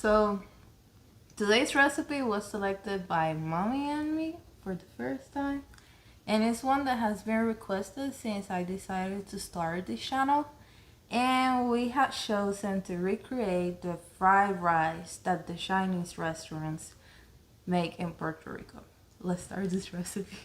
So today's recipe was selected by Mommy and me for the first time, and it's one that has been requested since I decided to start this channel. And we had chosen to recreate the fried rice that the Chinese restaurants make in Puerto Rico. Let's start this recipe.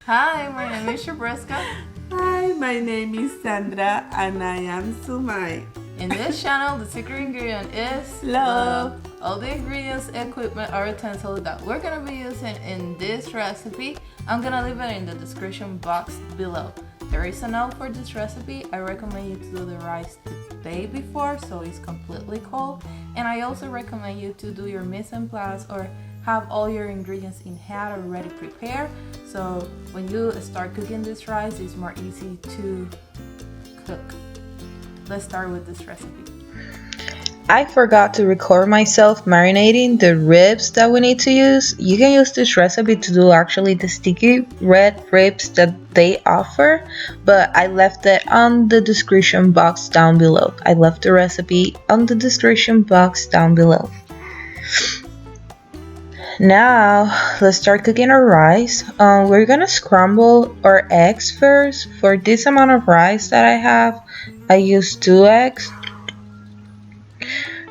Hi, my name is Shabriska. Hi, my name is Sandra and I am Sumai. In this channel, the secret ingredient is love. All the ingredients, equipment, or utensils that we're gonna be using in this recipe, I'm gonna leave it in the description box below. There is a note for this recipe. I recommend you to do the rice the day before so it's completely cold. And I also recommend you to do your mise en place or have all your ingredients in hand already prepared. So when you start cooking this rice, it's more easy to cook. Let's start with this recipe. I forgot to record myself marinating the ribs that we need to use. You can use this recipe to do actually the sticky red ribs that they offer, but I left it on the description box down below. I left the recipe on the description box down below. Now let's start cooking our rice. We're gonna scramble our eggs first. For this amount of rice that I have, I use 2 eggs.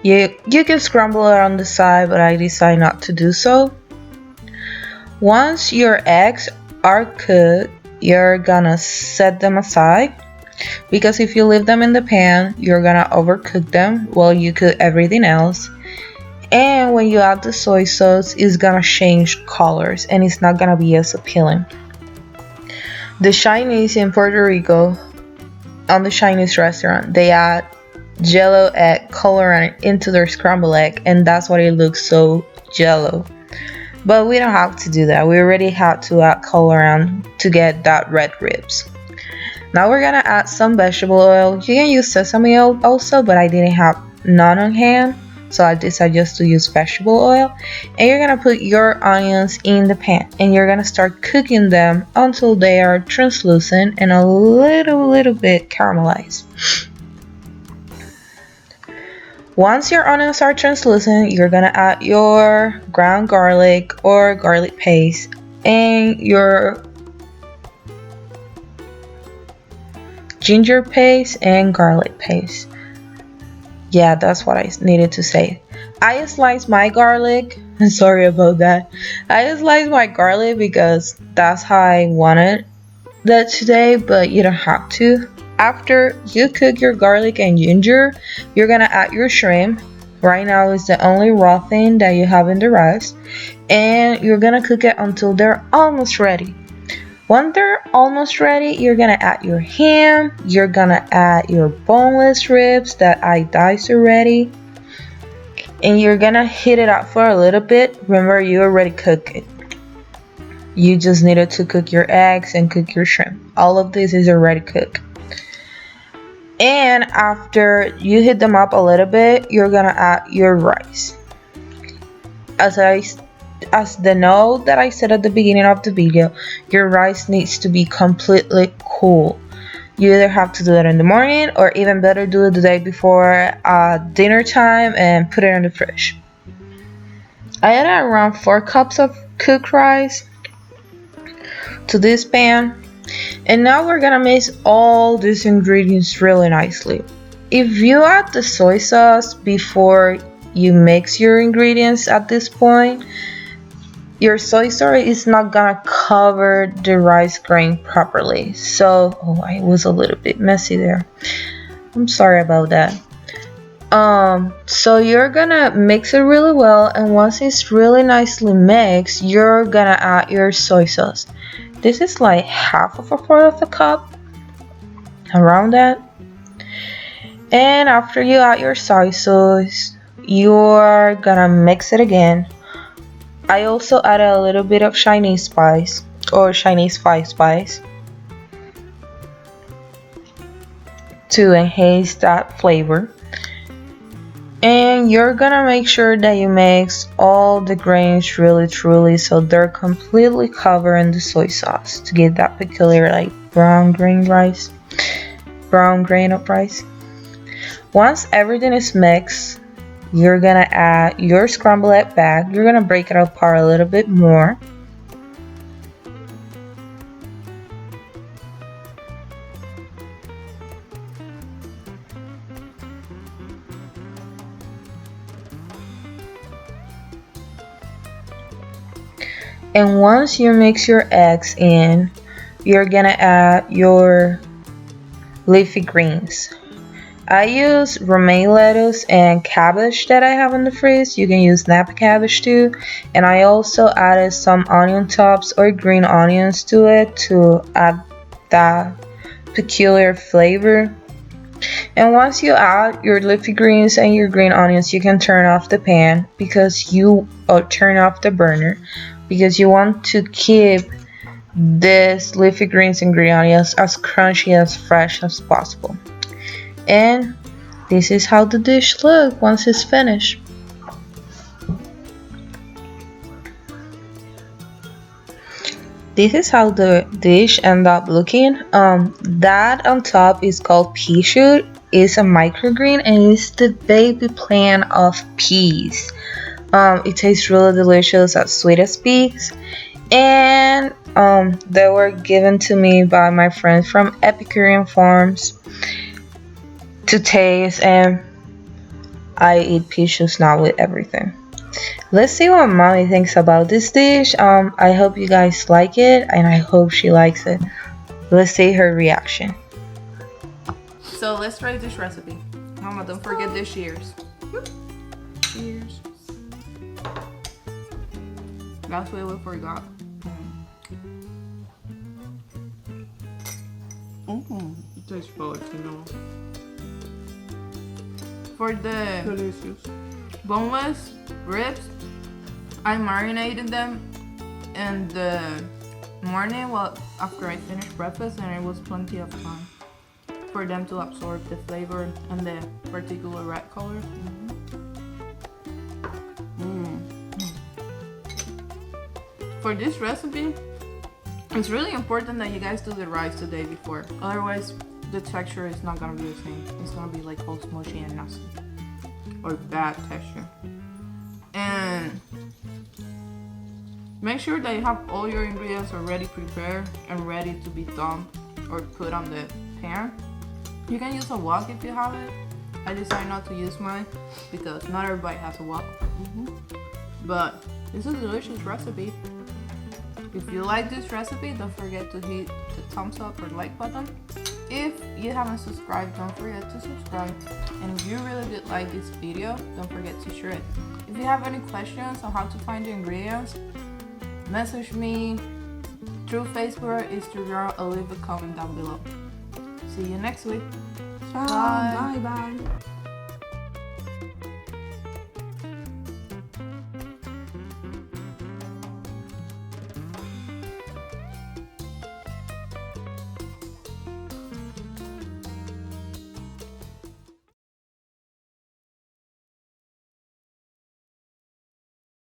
You can scramble it on the side, but I decide not to do so. Once your eggs are cooked, you're gonna set them aside, because if you leave them in the pan, you're gonna overcook them while you cook everything else. And when you add the soy sauce, it's gonna change colors and it's not gonna be as appealing. The Chinese in Puerto Rico, on the Chinese restaurant, they add jello egg colorant into their scrambled egg, and that's why it looks so jello. But we don't have to do that. We already had to add colorant to get that red ribs. Now we're gonna add some vegetable oil. You can use sesame oil also, but I didn't have none on hand, so I decided just to use vegetable oil. And you're gonna put your onions in the pan and you're gonna start cooking them until they are translucent and a little bit caramelized. Once your onions are translucent, you're gonna add your ground garlic or garlic paste and your ginger paste and garlic paste. Yeah, that's what I needed to say. I sliced my garlic. Sorry about that. I sliced my garlic because that's how I wanted that today, but you don't have to. After you cook your garlic and ginger, you're gonna add your shrimp. Right now is the only raw thing that you have in the rice, and you're gonna cook it until they're almost ready. When they're almost ready, you're gonna add your ham, you're gonna add your boneless ribs that I diced already, and you're gonna heat it up for a little bit. Remember, you already cooked it. You just needed to cook your eggs and cook your shrimp. All of this is already cooked. And after you heat them up a little bit, you're gonna add your rice. As the note that I said at the beginning of the video, your rice needs to be completely cool. You either have to do it in the morning, or even better, do it the day before dinner time and put it in the fridge. I added around 4 cups of cooked rice to this pan. And now we're gonna mix all these ingredients really nicely. If you add the soy sauce before you mix your ingredients at this point, your soy sauce is not gonna cover the rice grain properly. So, I was a little bit messy there. I'm sorry about that. So you're gonna mix it really well, and once it's really nicely mixed, you're gonna add your soy sauce. This is like half of a part of a cup, around that. And after you add your soy sauce, you're gonna mix it again. I also added a little bit of Chinese spice or Chinese five spice to enhance that flavor. And And you're gonna make sure that you mix all the grains really truly so they're completely covered in the soy sauce to get that peculiar like brown grain of rice. Once everything is mixed, you're gonna add your scrambled egg back. You're gonna break it apart a little bit more. And once you mix your eggs in, you're gonna add your leafy greens. I use romaine lettuce and cabbage that I have in the fridge. You can use snap cabbage too. And I also added some onion tops or green onions to it to add that peculiar flavor. And once you add your leafy greens and your green onions, you can turn off the pan turn off the burner because you want to keep this leafy greens and green onions as crunchy as fresh as possible. And this is how the dish looks once it's finished. This is how the dish ended up looking. That on top is called pea shoot. It's a microgreen and it's the baby plant of peas. It tastes really delicious, as sweet as peas. And they were given to me by my friends from Epicurean Farms to taste, and I eat pea shoots now with everything. Let's see what mommy thinks about this dish. I hope you guys like it and I hope she likes it. Let's see her reaction. So let's try this recipe. Mama, don't forget the shears. Shears. That's what we forgot. It tastes good, you know. For the Delicious. boneless ribs, I marinated them in the morning after I finished breakfast, and it was plenty of time for them to absorb the flavor and the particular red color. For this recipe, it's really important that you guys do the rice the day before. Otherwise, the texture is not gonna be the same. It's gonna be like all smushy and nasty, or bad texture. And make sure that you have all your ingredients already prepared and ready to be dumped or put on the pan. You can use a wok if you have it. I decided not to use mine because not everybody has a wok. But this is a delicious recipe. If you like this recipe, don't forget to hit the thumbs up or like button. If you haven't subscribed, don't forget to subscribe. And if you really did like this video, don't forget to share it. If you have any questions on how to find the ingredients, message me through Facebook or Instagram or leave a comment down below. See you next week. Ciao. Bye bye.